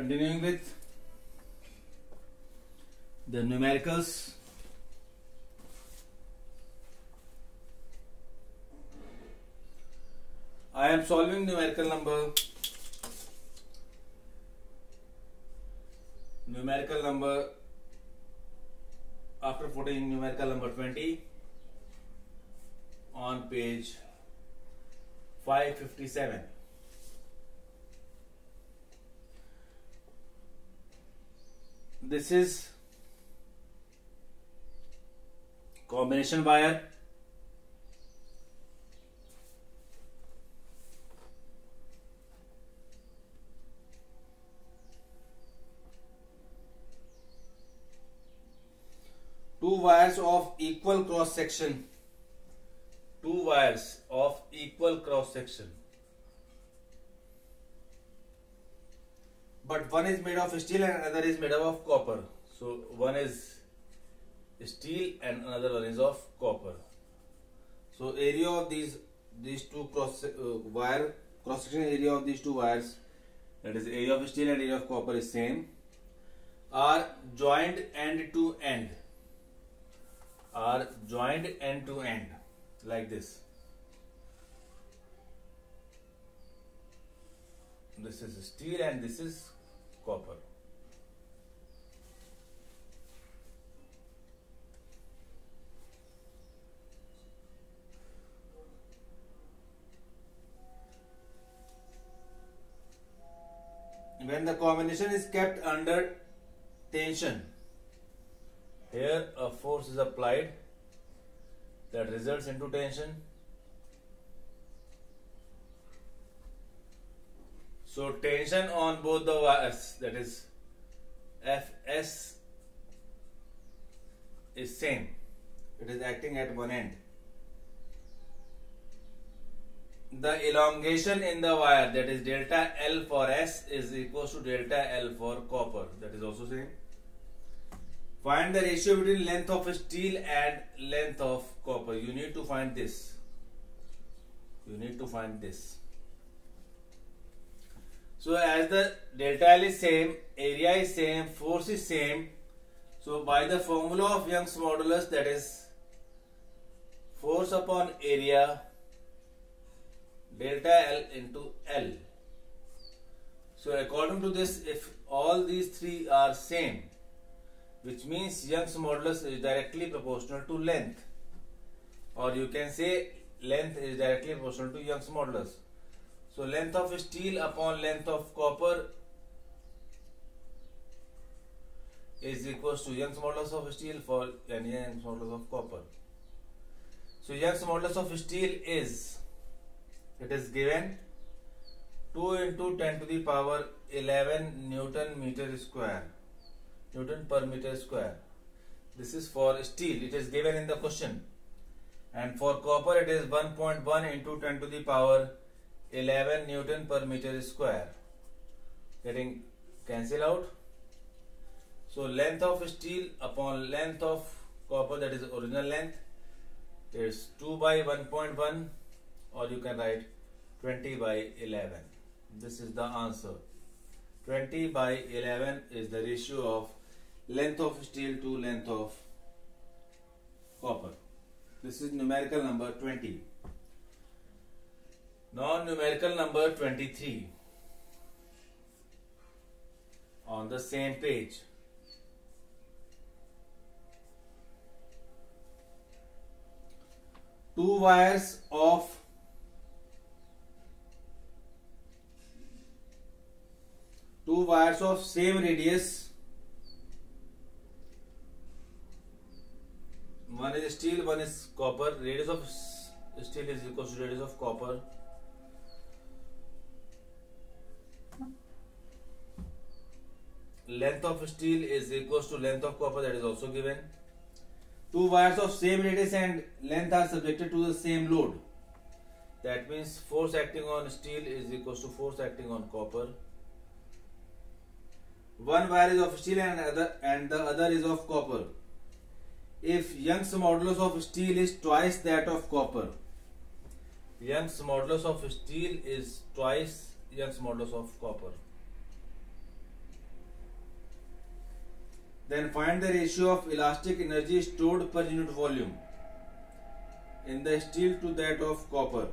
Continuing with the numericals. I am solving numerical number after putting numerical number 20 on page 557. This is combination wire. Two wires of equal cross section. Two wires of equal cross section. But one is made of steel and another is made of copper. So one is steel and another one is of copper. So area of these two cross section area of these two wires, that is area of steel and area of copper, is same, are joined end to end. Are joined end to end like this. This is steel and this is copper. When the combination is kept under tension, here a force is applied that results into tension. So tension on both the wires, that is Fs, is same. It is acting at one end. The elongation in the wire, that is delta L for S, is equals to delta L for copper. That is also same. Find the ratio between length of steel and length of copper. You need to find this. So as the delta L is same, area is same, force is same. So by the formula of Young's modulus, that is force upon area delta L into L. So according to this, if all these three are same, which means Young's modulus is directly proportional to length, or you can say length is directly proportional to Young's modulus. So length of steel upon length of copper is equals to Young's modulus of steel for and Young's modulus of copper. So Young's modulus of steel is, it is given 2 into 10 to the power 11 Newton per meter square. This is for steel, it is given in the question. And for copper it is 1.1 into 10 to the power 11 Newton per meter square. Getting cancel out. So length of steel upon length of copper, that is original length, is 2 by 1.1, or you can write 20 by 11. This is the answer. 20 by 11 is the ratio of length of steel to length of copper. This is numerical number 20. Now numerical number 23 on the same page. Two wires of same radius. One is steel, one is copper. Radius of steel is equal to radius of copper. Length of steel is equal to length of copper, that is also given. Two wires of same radius and length are subjected to the same load. That means force acting on steel is equal to force acting on copper. One wire is of steel and the other is of copper. If Young's modulus of steel is twice that of copper, Young's modulus of steel is twice Young's modulus of copper. Then find the ratio of elastic energy stored per unit volume in the steel to that of copper.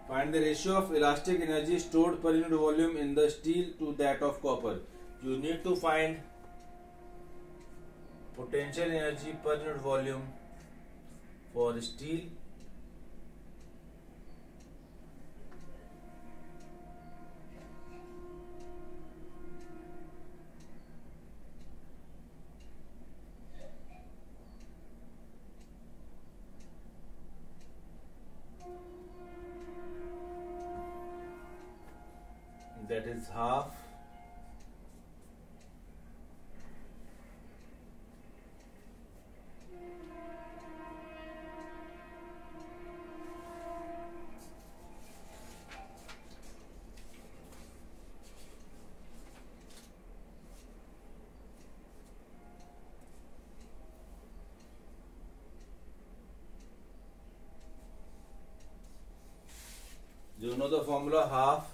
Find the ratio of elastic energy stored per unit volume in the steel to that of copper. You need to find potential energy per unit volume for steel that is half you know the formula half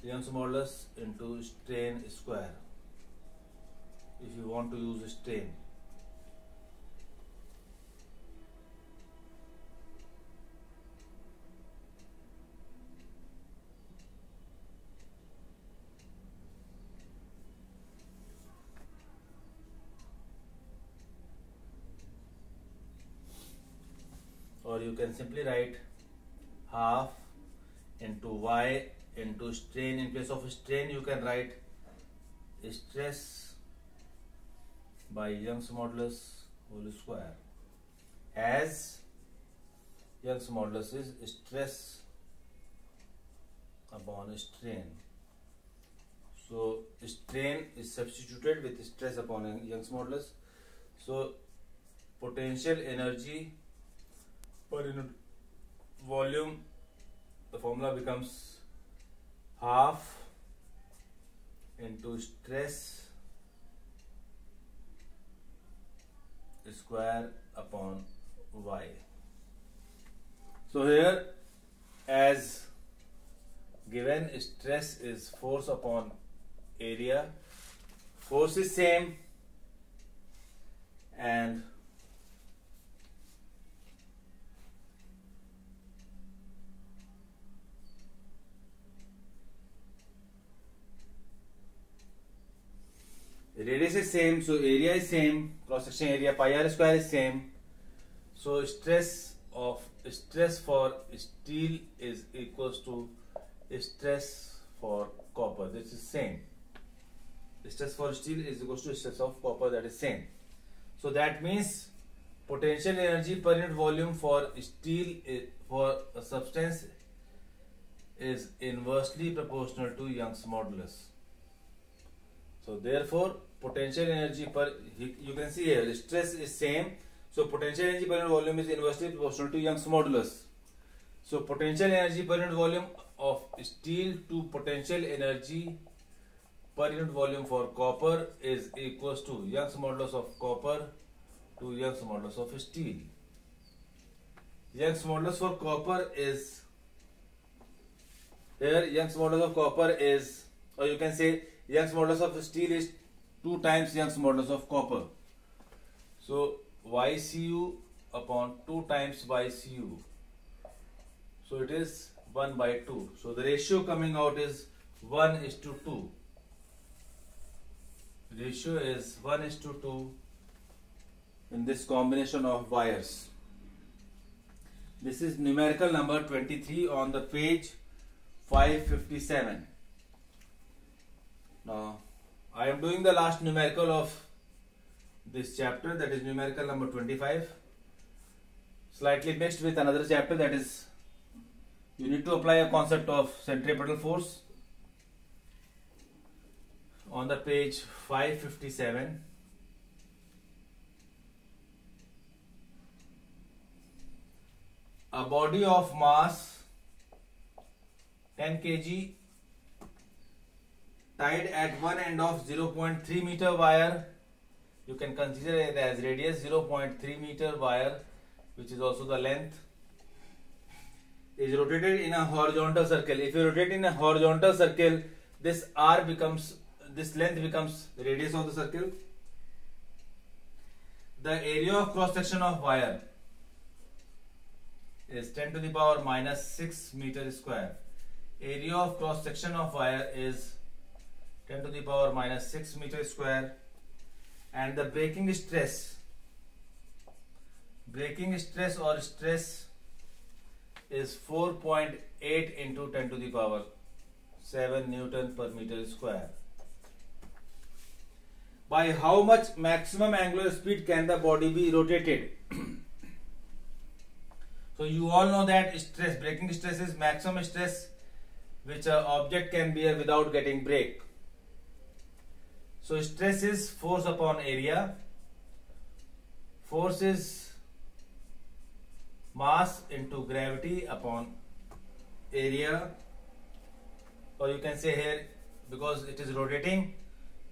Young's modulus into strain square if you want to use strain. Or you can simply write half into y into strain. In place of strain you can write stress by Young's modulus whole square, as Young's modulus is stress upon strain. So strain is substituted with stress upon Young's modulus. So potential energy per unit volume, the formula becomes half into stress square upon y. So here, as given, stress is force upon area, force is same, and radius is same, so area is same, cross section area pi r square is same. So stress for steel is equals to stress for copper. This is same. Stress for steel is equals to stress of copper, that is same. So that means potential energy per unit volume for steel for a substance is inversely proportional to Young's modulus. So therefore potential energy per, you can see here stress is same, so potential energy per unit volume is inversely proportional to Young's modulus. So potential energy per unit volume of steel to potential energy per unit volume for copper is equals to Young's modulus of copper to Young's modulus of steel. Young's modulus for copper is here, Young's modulus of copper is, or you can say Young's modulus of steel is 2 times Young's modulus of copper. So YCU upon 2 times YCU. So it is 1 by 2. So the ratio coming out is 1:2. Ratio is 1:2 in this combination of wires. This is numerical number 23 on the page 557. Now I am doing the last numerical of this chapter, that is numerical number 25, slightly mixed with another chapter, that is you need to apply a concept of centripetal force on the page 557. A body of mass 10 kg tied at one end of 0.3 meter wire, you can consider it as radius 0.3 meter wire, which is also the length, is rotated in a horizontal circle. If you rotate in a horizontal circle, this length becomes the radius of the circle. The area of cross section of wire is 10 to the power minus 6 meter square. Area of cross section of wire is 10 to the power minus 6 meter square, and the breaking stress or stress is 4.8 into 10 to the power 7 Newton per meter square. By how much maximum angular speed can the body be rotated? So you all know that breaking stress is maximum stress which an object can bear without getting break. So stress is force upon area. Force is mass into gravity upon area, or you can say here, because it is rotating,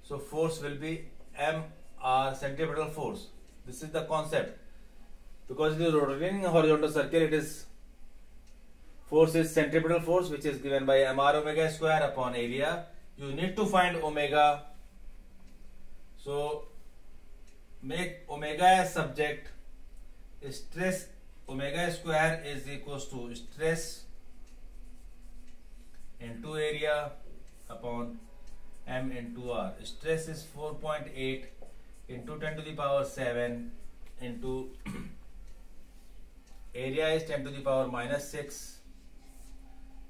so force will be mr centripetal force. This is the concept. Because it is rotating in a horizontal circle, it is force is centripetal force, which is given by mr omega square upon area. You need to find omega, so make omega as subject. Stress omega square is equals to stress into area upon m into r. Stress is 4.8 into 10 to the power 7 into area is 10 to the power minus 6,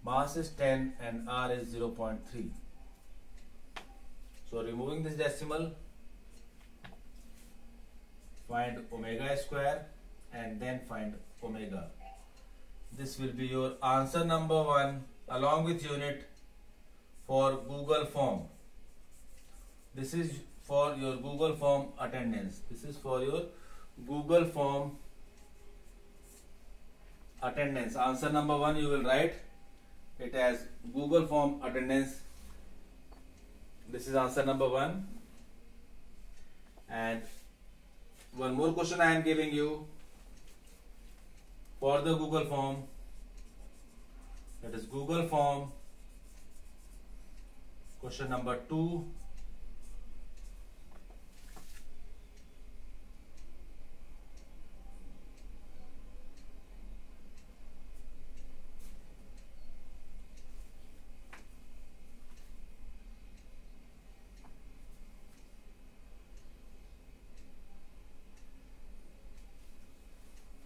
mass is 10, and r is 0.3. So removing this decimal, find omega square and then find omega. This will be your answer number 1 along with unit for Google form. This is for your Google form attendance. This is for your Google form attendance. Answer number 1 you will write it as Google form attendance. This is answer number 1. And one more question I am giving you for the Google form. That is Google form question number 2.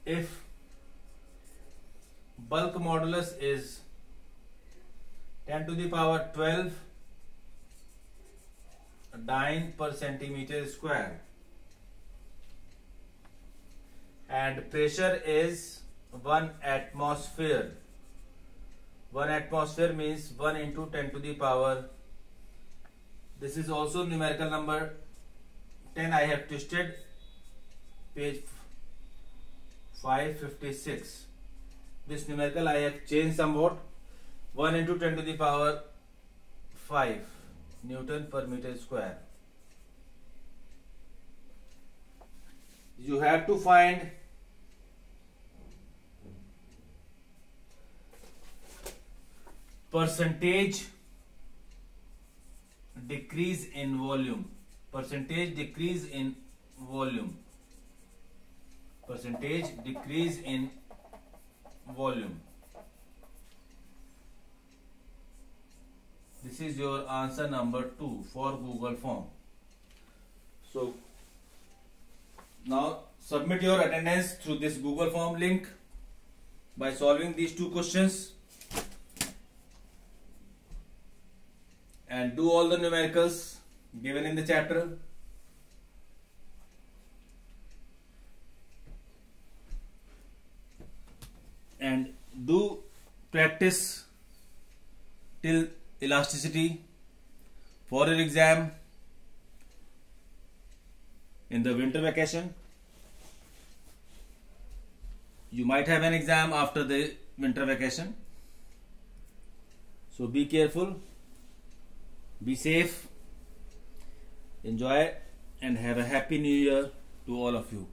If bulk modulus is 10 to the power 12 dyne per centimeter square and pressure is 1 atmosphere. 1 atmosphere means 1 into 10 to the power. This is also numerical number 10. I have twisted page 556. This numerical I have changed somewhat. 1 into 10 to the power 5 Newton per meter square. You have to find percentage decrease in volume. Percentage decrease in volume. Percentage decrease in volume. This is your answer number 2 for Google form. So now submit your attendance through this Google form link by solving these 2 questions and do all the numericals given in the chapter. And do practice till elasticity for your exam in the winter vacation. You might have an exam after the winter vacation. So be careful, be safe, enjoy and have a happy new year to all of you.